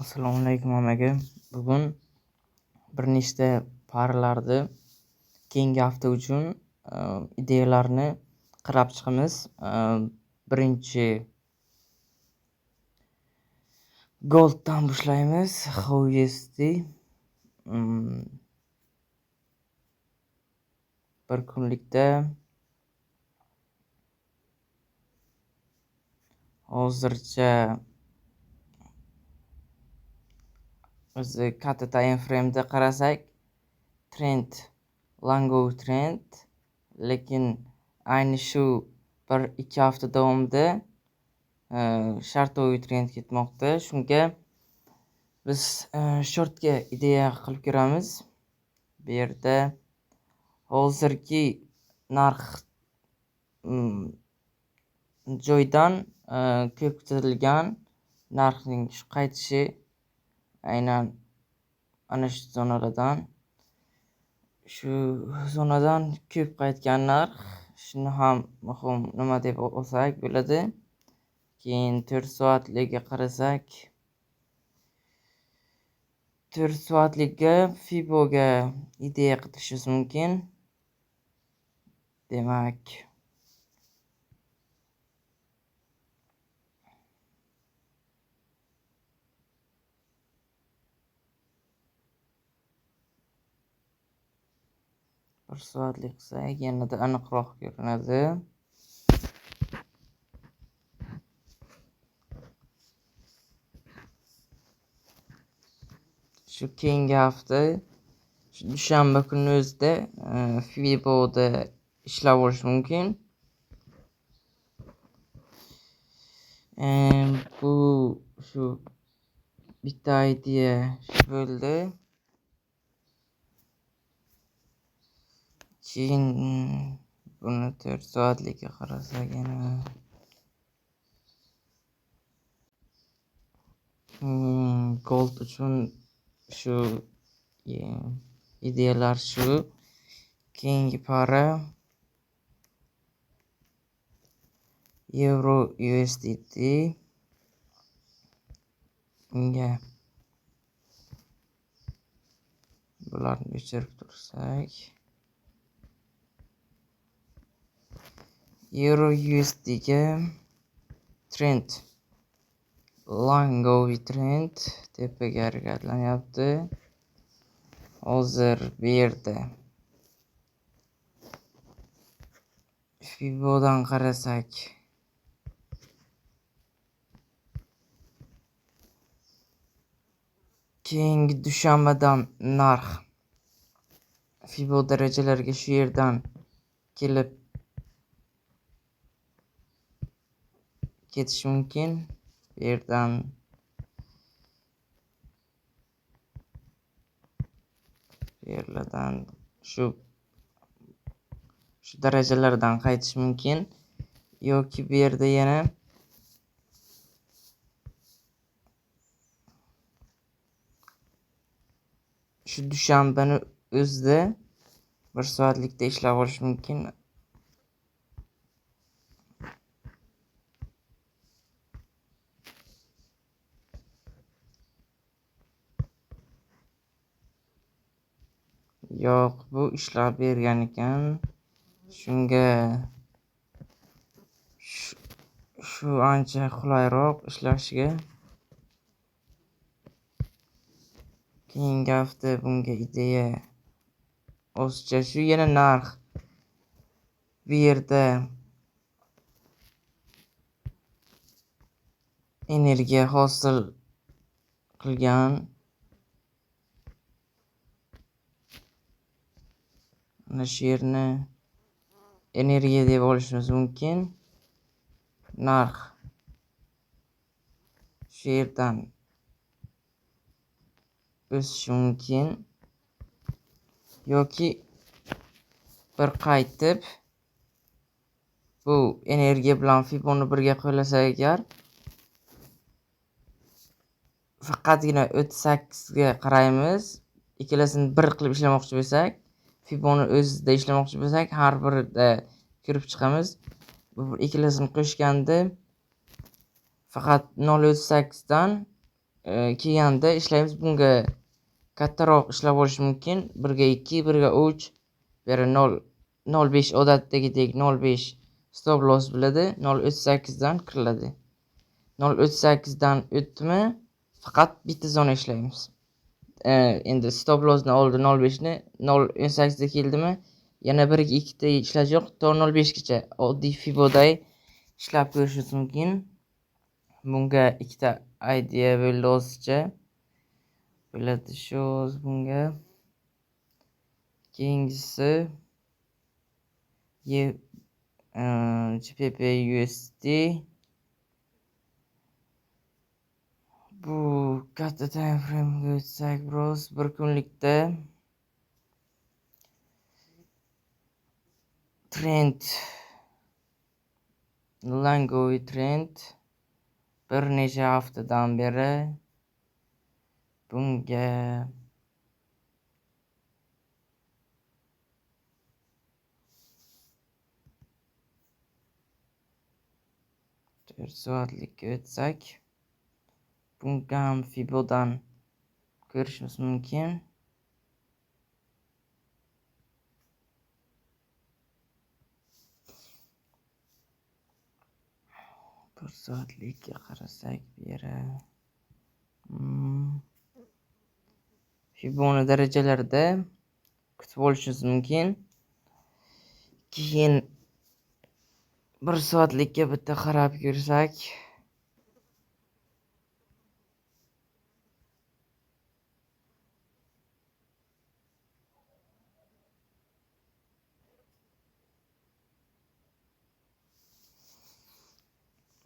Assalomu alaykum hammaga. Bugun bir nechta paralarni keyingi hafta uchun ideyalarni qarab chiqamiz. Birinchi Golddan boshlaymiz. USD bir kunlikda hozircha o'zi katta time frame'da qarasak trend, long trend, lekin ayni shu 1-2 hafta davomida shartli trend ketmoqda. Shunga biz shortga ideya qilib ko'ramiz. Bu yerda hozirgi narx joydan ko'p kuzatilgan narxning qaytishi aynan ana shu zonadan ko'p qaytgan narx. Shuni ham muhim nima deb olsak bo'ladi. Keyin 4 soatlikka qarasak, 4 soatlikka Fiboga ideya qilishimiz mumkin. Demak, bir soatlik qilsak yanada aniqroq ko'rinadi. Shu keyingi hafta dushanba kuni o'zida Fiboda ishlab olish mumkin. Bu shu bitta ideya bo'ldi. Keyin buni 4 soatlikka qarasak yana gold uchun shu ideyalar shu. Keyingi para Euro USDT. Unga bularni o'chirib tursak, Euro USD ga trend, long trend tepaga harakatlanyapti. Hozir bu yerda Fibodan qarasak, keyingi dushanbadan narx Fibo darajalariga shu yerdan kelib ketishi mumkin. Bu yerdan shu darajalardan qaytish mumkin yoki bu yerda yana shu dushanbani o'zida 1 soatlikda ishlab olish mumkin. Yo'q, bu ishlab bergan ekan. Shunga shu ancha qulayroq ishlashiga. Keyingi hafta bunga ideya o'zicha shu yana narx bu yerda energiya hosil qilgan. Mana shu yerni energiya deb olishimiz mumkin. Narx shu yerdan o'sishi mumkin yoki bir qaytib bu energiya bilan Fiboni birga qo'ylasak agar faqatgina 38 ga qaraymiz. Ikkalasini bir qilib ishlamoqchi bo'lsak, Fiboni o'zida ishlamoqchi bo'lsak, har birida ko'rib chiqamiz. Bu ikkalasini qo'shganda faqat 0.38 dan kelganda ishlaymiz. Bunga kattaroq ishlab olish mumkin. 1 ga 2, 1 ga 3, beri 0.05 odatdagidek 0.5 stop loss bo'ladi. 0.38 dan kiriladi. 0.38 dan o'tdimi faqat bitta zona ishlaymiz. Endi stop lossni oldi 0.5 ni 0.18 da keldimi yana 1 ga 2 ta ishlash yo'q, to 0.5 gacha oddiy Fiboday ishlab ko'rishingiz mumkin. Bunga ikkita idea bo'ldi hozircha. Bo'ladi shu bunga. Keyingisi GBP USD. Bu katta time frame'ga o'tsak biroz, bir kunlikda trend, Langoy trend bir necha haftadan beri bunga soatlikka o'tsak, bunga ham Fibodan ko'rishimiz mumkin. Bir soatlikka qarasak bu yera Fiboni darajalarida kutib olishingiz mumkin. Keyin 1 soatlikka bitta qarab ko'rsak,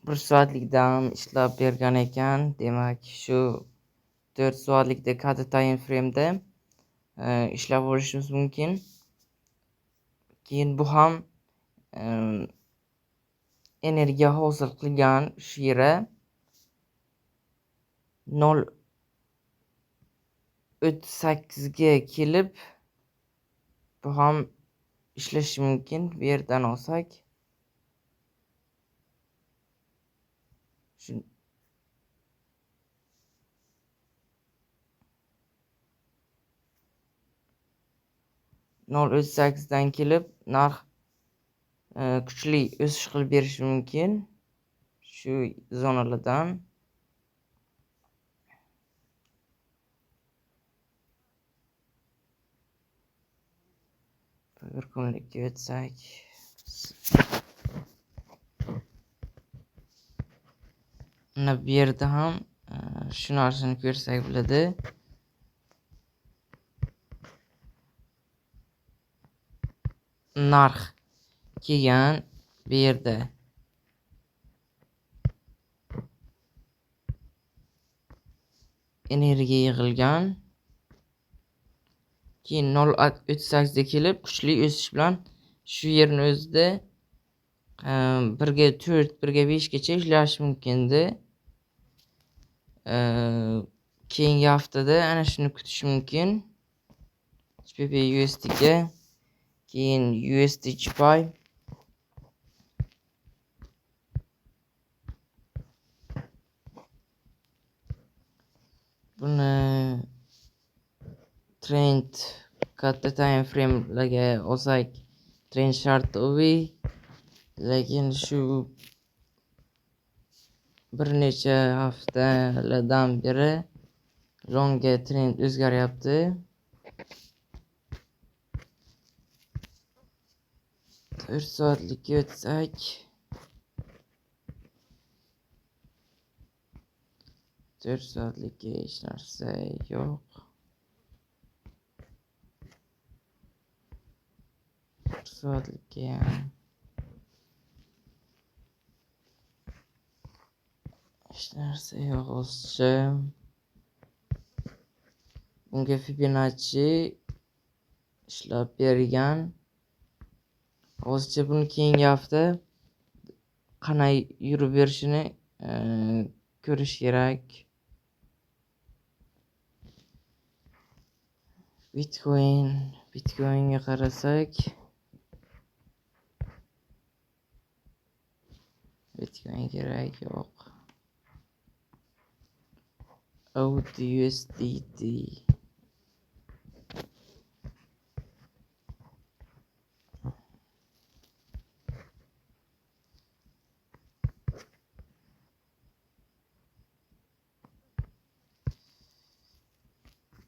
bir soatlikda ham ishlab bergan ekan. Demak, shu 4 soatlikda katta time frame'da ishlab olishimiz mumkin. Keyin bu ham energiya hosil qilgan shu yera 0.38 ga kelib bu ham ishlashi mumkin. Bu yerdan olsak shu 0.38 dan kelib narx kuchli o'sish qilib berishi mumkin shu zonalardan. Bir kunlikka o'tsak, mana bu yerda ham shu narsani ko'rsak bo'ladi. Narx kelgan bu yerda energiya yig'ilgan. Keyin 0.38 ga kelib kuchli o'sish bilan shu yerni o'zida 1 ga 4, 1 ga 5 gacha ishlashi mumkindi. Keyingi haftada ana shuni kutish mumkin. GBP USD ga, keyin USD JPY. Buni trend katta time frame'larga olsak, trend shartoviy, lekin shu bir necha haftalardan beri longga trend o'zgaryapti. Bir soatlikka o'tsak, to'rt soatlikka hech narsa yo'q. Bir soatlikka ham hech narsa yo'q hozircha. Bunga Fibonacci ishlab bergan. Hozircha buni keyingi hafta qanday yurib berishini ko'rish kerak. Bitcoinga qarasak, Bitcoin kerak yo'q. Audi USDT.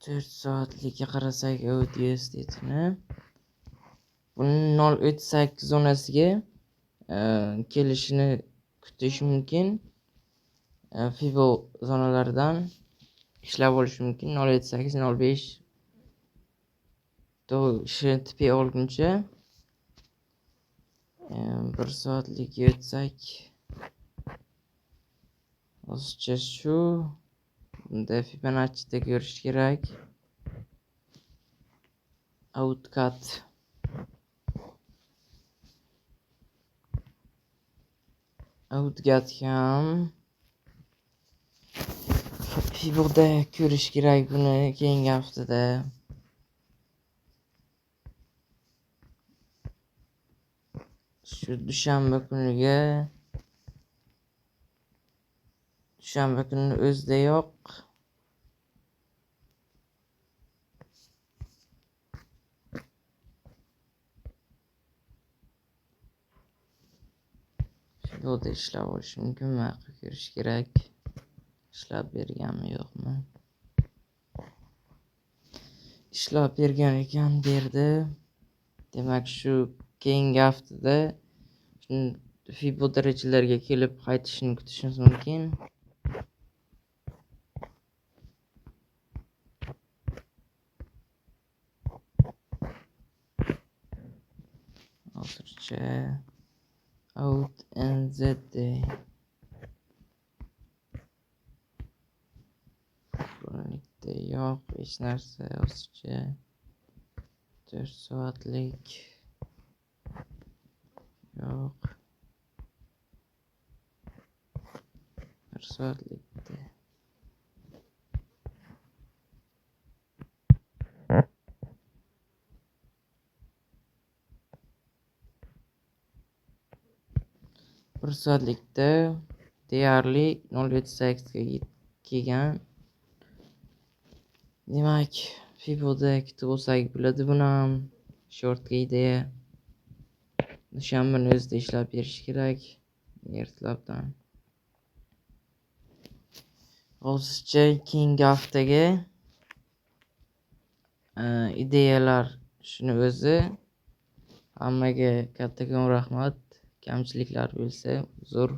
To'rt soatlikka qarasak Audi USDTni. Buni 0.8 zonasiga kelishini kutish mumkin. Fibo zonalaridan ishlab olish mumkin. 0.8 0.5 ishini tipi olguncha 1 soatlik o'tsak hozircha shu. Bunda Fibonacci'da ko'rish kerak. Outcut ham Fibo'da ko'rish kerak buni keyingi haftada. Shu dushanba kuni o'zidayoq Fibo'da ishlab olish mumkinmi? Ko'rish kerak. Ishlab berganmi yo'qmi? Ishlab bergan ekan berdi. Demak shu keyingi haftada Fibo darajalarga kelib qaytishini kutishimiz mumkin. Hozircha Out NZD kronikda yo'q hech narsa. Hozircha 4 soatlik yo'q. 1 soatlikda deyarli 0.8 ga kelgan. Demak, Fibo'da kutib olsak bo'ladi buni ham. Shortga ideya dushanbani o'zida ishlab berish kerak. Ertalabdan. Hozircha keyingi haftaga ideyalar shuni o'zi. Hammaga kattakon rahmat. Kamchiliklar bo'lsa uzr.